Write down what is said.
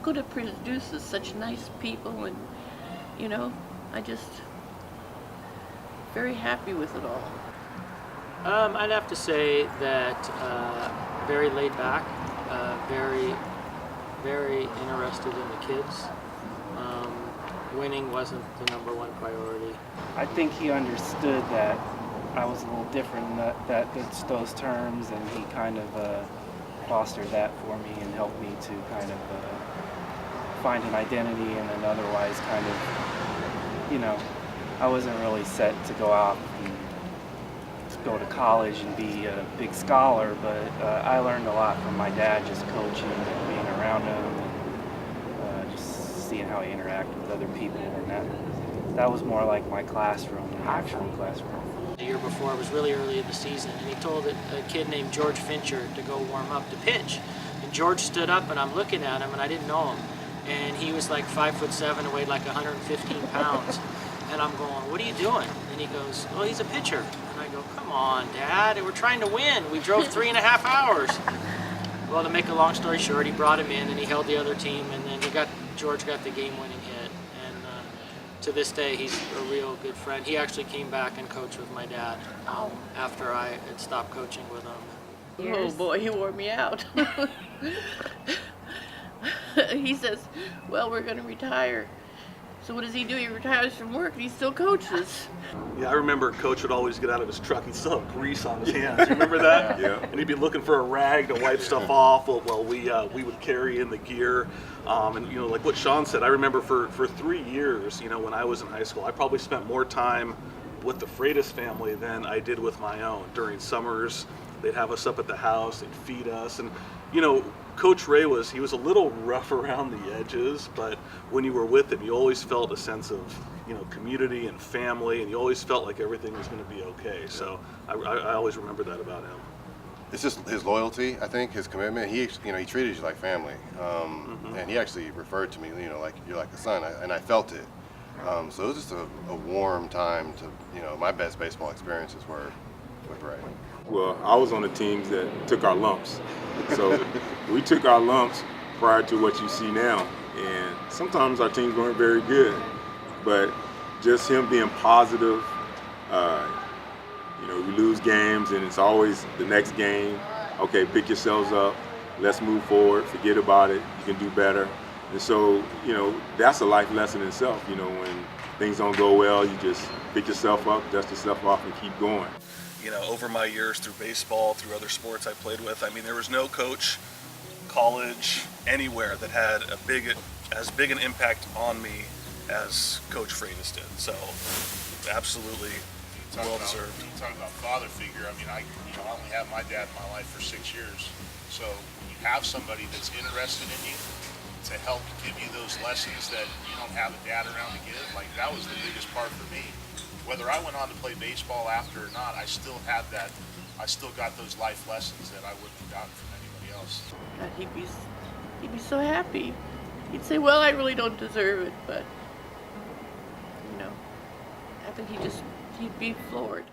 could have produced such nice people, and I just very happy with it all. I'd have to say that very laid back, very, very interested in the kids. Winning wasn't the number one priority. I think he understood that I was a little different in those terms, and he kind of fostered that for me and helped me to kind of find an identity in an otherwise kind of, I wasn't really set to go out and to go to college and be a big scholar, but I learned a lot from my dad just coaching and being around him and just seeing how he interacted with other people, and that was more like my classroom than the actual classroom. The year before, it was really early in the season, and he told a kid named George Fincher to go warm up to pitch. And George stood up, and I'm looking at him, and I didn't know him. And he was like 5'7" and weighed like 115 pounds. And I'm going, "What are you doing?" And he goes, "Oh, he's a pitcher." And I go, "Come on, Dad, we're trying to win. We drove 3.5 hours. Well, to make a long story short, he brought him in, and he held the other team, and then George got the game-winning hit. And to this day, he's a real good friend. He actually came back and coached with my dad after I had stopped coaching with him. Oh boy, he wore me out. He says, "Well, we're going to retire." So what does he do? He retires from work and he still coaches. Yeah, I remember Coach would always get out of his truck. He'd still have grease on his hands. You remember that? Yeah. And he'd be looking for a rag to wipe stuff off. Well, we would carry in the gear. And like what Sean said, I remember for 3 years, when I was in high school, I probably spent more time with the Freitas family than I did with my own. During summers, they'd have us up at the house, they'd feed us, and Coach Ray was a little rough around the edges, but when you were with him, you always felt a sense of community and family, and you always felt like everything was going to be okay. So I always remember that about him. It's just his loyalty, I think, his commitment. He treated you like family, and he actually referred to me, like you're like a son, and I felt it. So it was just a warm time to, my best baseball experiences were with Ray. Well, I was on the teams that took our lumps. So we took our lumps prior to what you see now. And sometimes our teams weren't very good, but just him being positive, we lose games and it's always the next game. Okay, pick yourselves up, let's move forward, forget about it, you can do better. And so, that's a life lesson in itself. When things don't go well, you just pick yourself up, dust yourself off and keep going. Over my years through baseball, through other sports I played with, there was no coach, college, anywhere that had as big an impact on me as Coach Freitas did. So, absolutely well deserved. You talk about father figure. I only have my dad in my life for 6 years. So when you have somebody that's interested in you to help give you those lessons that you don't have a dad around to give, that was the biggest part for me. Whether I went on to play baseball after or not, I still had that. I still got those life lessons that I wouldn't have gotten from anybody else. God, he'd be so happy. He'd say, "Well, I really don't deserve it," but I think he'd be floored.